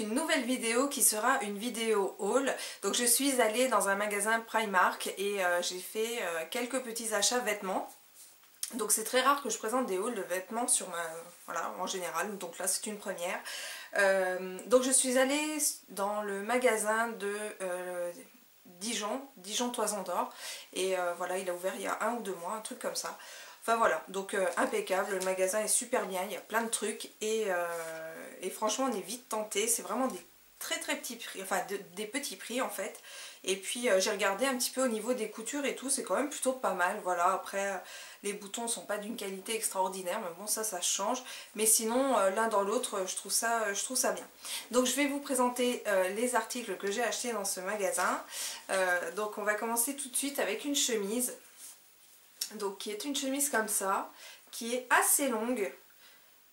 une nouvelle vidéo qui sera une vidéo haul. Donc je suis allée dans un magasin Primark et j'ai fait quelques petits achats vêtements. Donc c'est très rare que je présente des hauls de vêtements sur voilà, en général, donc là c'est une première. Donc je suis allée dans le magasin de Dijon Toison d'Or, et voilà, il a ouvert il y a 1 ou 2 mois, un truc comme ça. Enfin voilà, donc impeccable, le magasin est super bien, il y a plein de trucs et franchement on est vite tenté, c'est vraiment des très petits prix, enfin des petits prix en fait. Et puis j'ai regardé un petit peu au niveau des coutures et tout, c'est quand même plutôt pas mal, voilà. Après les boutons sont pas d'une qualité extraordinaire, mais bon ça change. Mais sinon l'un dans l'autre je trouve ça bien. Donc je vais vous présenter les articles que j'ai achetés dans ce magasin. Donc on va commencer tout de suite avec une chemise. Donc qui est une chemise comme ça, qui est assez longue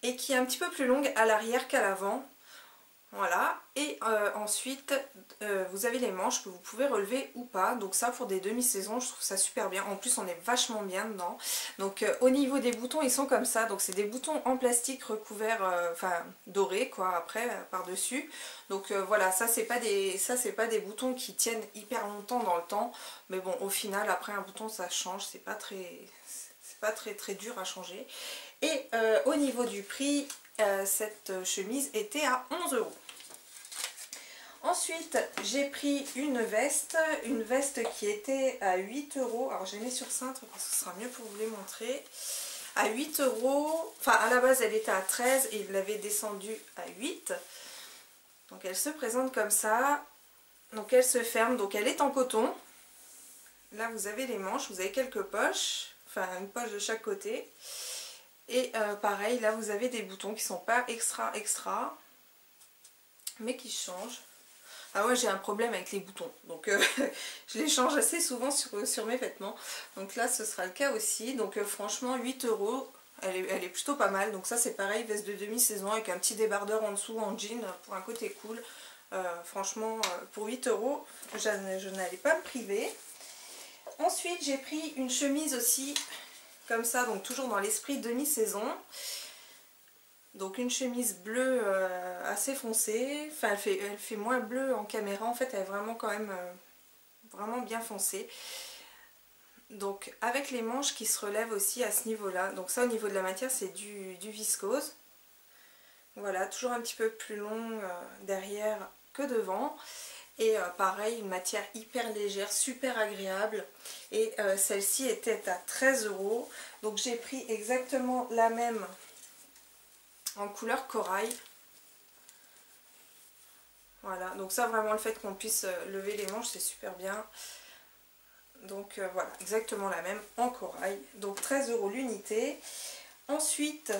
et qui est un petit peu plus longue à l'arrière qu'à l'avant. Voilà, et ensuite vous avez les manches que vous pouvez relever ou pas. Donc ça, pour des demi-saisons, je trouve ça super bien. En plus on est vachement bien dedans. Donc au niveau des boutons, ils sont comme ça. Donc c'est des boutons en plastique recouverts, enfin dorés quoi, après par dessus. Donc voilà, ça c'est pas des boutons qui tiennent hyper longtemps dans le temps. Mais bon, au final après un bouton ça change, c'est pas très dur à changer. Et au niveau du prix, cette chemise était à 11 €. Ensuite j'ai pris une veste qui était à 8 €. Alors j'ai mis sur cintre parce que ce sera mieux pour vous les montrer. À 8 €, enfin à la base elle était à 13 et il l'avait descendue à 8. Donc elle se présente comme ça. Donc elle se ferme, donc elle est en coton. Là vous avez les manches, vous avez quelques poches, enfin une poche de chaque côté. Et pareil, là vous avez des boutons qui sont pas extra, mais qui changent. Ah ouais, j'ai un problème avec les boutons, donc je les change assez souvent sur mes vêtements. Donc là ce sera le cas aussi. Donc franchement 8 €, elle est plutôt pas mal. Donc ça c'est pareil, veste de demi-saison avec un petit débardeur en dessous en jean pour un côté cool. Franchement pour 8 € je n'allais pas me priver. Ensuite j'ai pris une chemise aussi comme ça, donc toujours dans l'esprit demi-saison. Donc une chemise bleue assez foncée, enfin elle fait moins bleu en caméra, en fait elle est vraiment quand même vraiment bien foncée. Donc avec les manches qui se relèvent aussi à ce niveau là. Donc ça au niveau de la matière c'est du viscose. Voilà, toujours un petit peu plus long derrière que devant. Et pareil, une matière hyper légère, super agréable. Et celle-ci était à 13 €. Donc j'ai pris exactement la même en couleur corail. Voilà, donc ça vraiment le fait qu'on puisse lever les manches c'est super bien. Donc voilà, exactement la même en corail. Donc 13 € l'unité. Ensuite,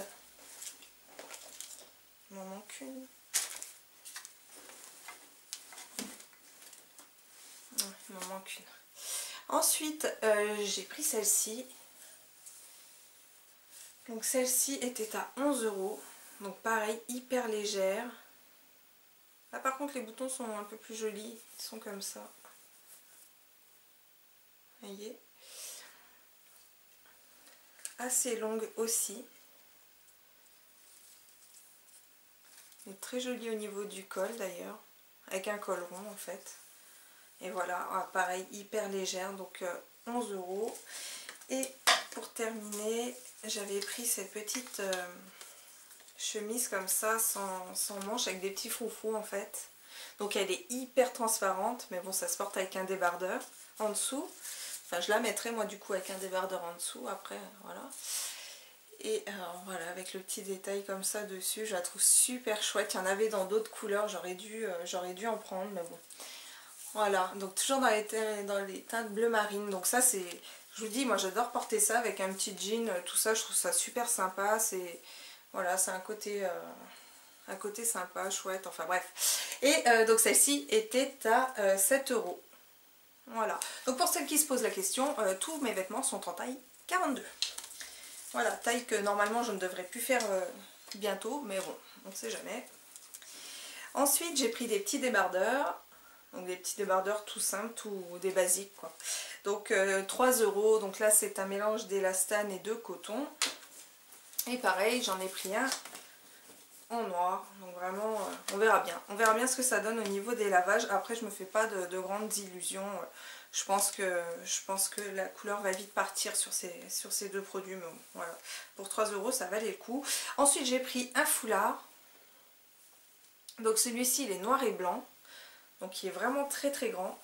il m'en manque une. Non, il m'en manque une. Ensuite, j'ai pris celle-ci. Donc celle-ci était à 11 €. Donc pareil, hyper légère. Là par contre les boutons sont un peu plus jolis. Ils sont comme ça. Vous voyez. Assez longue aussi. Elle est très jolie au niveau du col d'ailleurs. Avec un col rond en fait. Et voilà, pareil, hyper légère. Donc 11 €. Et pour terminer, j'avais pris cette petite chemise comme ça, sans manches, avec des petits froufrous en fait. Donc elle est hyper transparente, mais bon ça se porte avec un débardeur en dessous. Enfin je la mettrai moi du coup avec un débardeur en dessous après, voilà. Et voilà, avec le petit détail comme ça dessus, je la trouve super chouette. Il y en avait dans d'autres couleurs, j'aurais dû en prendre, mais bon. Voilà, donc toujours dans les teintes bleu marine. Donc ça c'est, je vous dis, moi j'adore porter ça avec un petit jean, tout ça, je trouve ça super sympa. C'est, voilà, c'est un côté sympa, chouette, enfin bref. Et donc celle-ci était à 7 €. Voilà, donc pour celles qui se posent la question, tous mes vêtements sont en taille 42. Voilà, taille que normalement je ne devrais plus faire bientôt, mais bon, on ne sait jamais. Ensuite j'ai pris des petits débardeurs. Donc des petits débardeurs tout simples, des basiques quoi. Donc 3 €, donc là c'est un mélange d'élastane et de coton. Et pareil, j'en ai pris un en noir. Donc vraiment, on verra bien. On verra bien ce que ça donne au niveau des lavages. Après, je me fais pas de grandes illusions. Je pense que la couleur va vite partir sur ces deux produits. Mais bon, voilà. Pour 3 €, ça valait le coup. Ensuite, j'ai pris un foulard. Donc celui-ci, il est noir et blanc. Donc il est vraiment très très grand.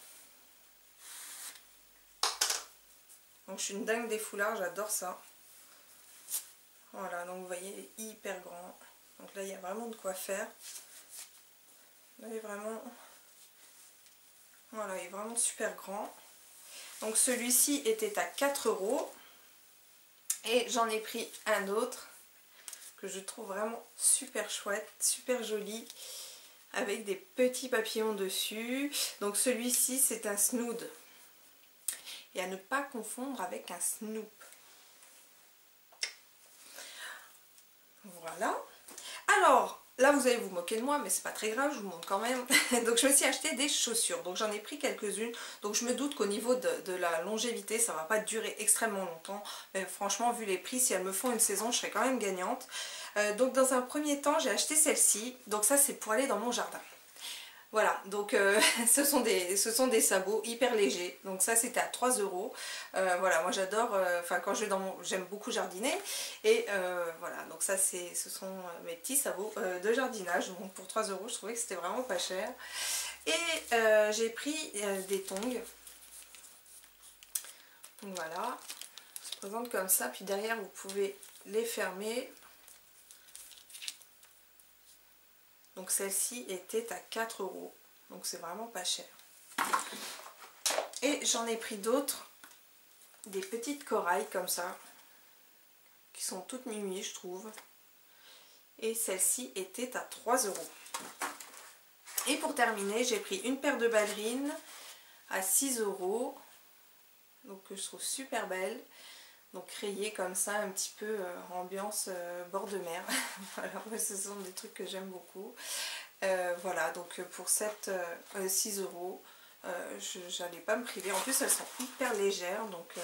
Donc je suis une dingue des foulards, j'adore ça. Voilà, donc vous voyez, il est hyper grand. Donc là, il y a vraiment de quoi faire. Là, il est vraiment... Voilà, il est vraiment super grand. Donc celui-ci était à 4 €. Et j'en ai pris un autre que je trouve vraiment super chouette, super joli, avec des petits papillons dessus. Donc celui-ci, c'est un snood. Et à ne pas confondre avec un snoop. Voilà. Alors, là vous allez vous moquer de moi, mais c'est pas très grave, je vous montre quand même. Donc je me suis acheté des chaussures. Donc j'en ai pris quelques-unes. Donc je me doute qu'au niveau de la longévité, ça va pas durer extrêmement longtemps. Mais franchement, vu les prix, si elles me font une saison, je serai quand même gagnante. Donc dans un premier temps, j'ai acheté celle-ci. Donc ça, c'est pour aller dans mon jardin. Voilà, donc ce sont des sabots hyper légers. Donc ça, c'était à 3 €. Voilà, moi j'adore, enfin quand je vais j'aime beaucoup jardiner. Et voilà, donc ça, ce sont mes petits sabots de jardinage. Donc pour 3 €, je trouvais que c'était vraiment pas cher. Et j'ai pris des tongs. Donc voilà, ça se présente comme ça. Puis derrière, vous pouvez les fermer. Donc celle-ci était à 4 €. Donc c'est vraiment pas cher. Et j'en ai pris d'autres. Des petites corails comme ça. Qui sont toutes mimi, je trouve. Et celle-ci était à 3 €. Et pour terminer, j'ai pris une paire de ballerines à 6 €. Donc que je trouve super belle. Donc rayée comme ça, un petit peu ambiance bord de mer. Voilà, ce sont des trucs que j'aime beaucoup. Voilà, donc pour 6 €, j'allais pas me priver. En plus, elles sont hyper légères, donc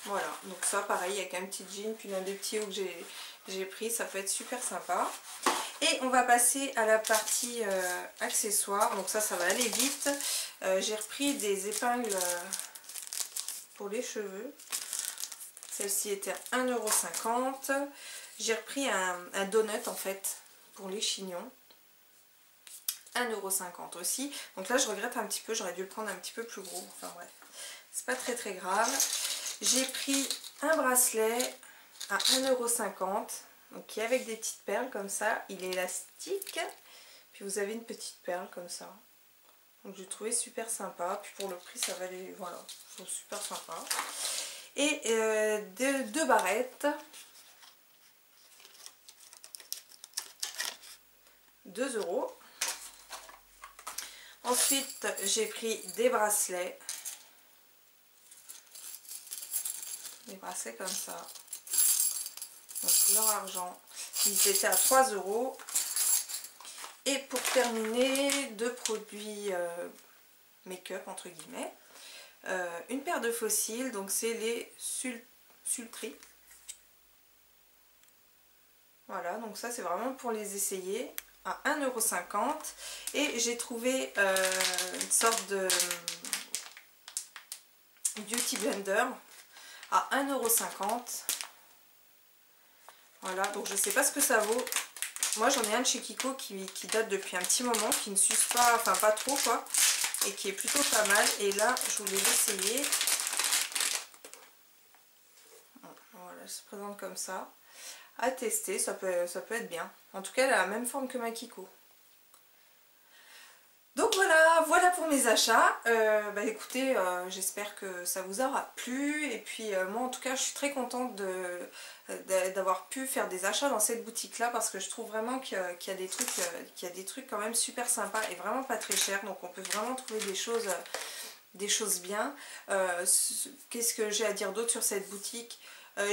voilà. Donc ça, pareil, avec un petit jean, puis l'un des petits hauts que j'ai pris, ça peut être super sympa. Et on va passer à la partie accessoires. Donc ça va aller vite. J'ai repris des épingles pour les cheveux. Celle-ci était à 1,50 €. J'ai repris un donut en fait pour les chignons. 1,50 € aussi. Donc là, je regrette un petit peu. J'aurais dû le prendre un petit peu plus gros. Enfin bref, c'est pas très très grave. J'ai pris un bracelet à 1,50 €. Donc qui est avec des petites perles comme ça. Il est élastique. Puis vous avez une petite perle comme ça. Donc je l'ai trouvé super sympa. Puis pour le prix, ça valait... Voilà, je trouve super sympa. Et deux barrettes. 2 €. Ensuite, j'ai pris des bracelets. Des bracelets comme ça. Donc leur argent. Ils étaient à 3 €. Et pour terminer, deux produits make-up entre guillemets. Une paire de fossiles, donc c'est les Sultry. Voilà, donc ça c'est vraiment pour les essayer à 1,50 €. Et j'ai trouvé une sorte de beauty blender à 1,50 €. Voilà, donc je sais pas ce que ça vaut. Moi j'en ai un de chez Kiko qui date depuis un petit moment, qui ne s'use pas, enfin pas trop quoi. Et qui est plutôt pas mal. Et là, je voulais l'essayer. Voilà, elle se présente comme ça. À tester, ça peut être bien. En tout cas, elle a la même forme que ma Kiko. Donc voilà pour mes achats. Bah écoutez, j'espère que ça vous aura plu. Et puis moi en tout cas, je suis très contente d'avoir pu faire des achats dans cette boutique là, parce que je trouve vraiment qu'il y a des trucs quand même super sympas et vraiment pas très chers. Donc on peut vraiment trouver des choses bien. Qu'est-ce que j'ai à dire d'autre sur cette boutique?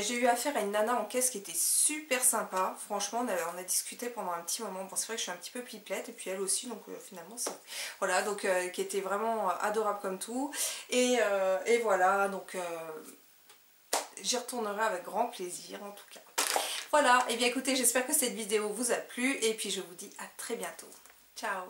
J'ai eu affaire à une nana en caisse qui était super sympa. Franchement, on a discuté pendant un petit moment. Bon, c'est vrai que je suis un petit peu pipelette, et puis elle aussi, donc finalement, c'est... Voilà, donc qui était vraiment adorable comme tout. Et voilà, donc j'y retournerai avec grand plaisir, en tout cas. Voilà, et bien écoutez, j'espère que cette vidéo vous a plu et puis je vous dis à très bientôt. Ciao!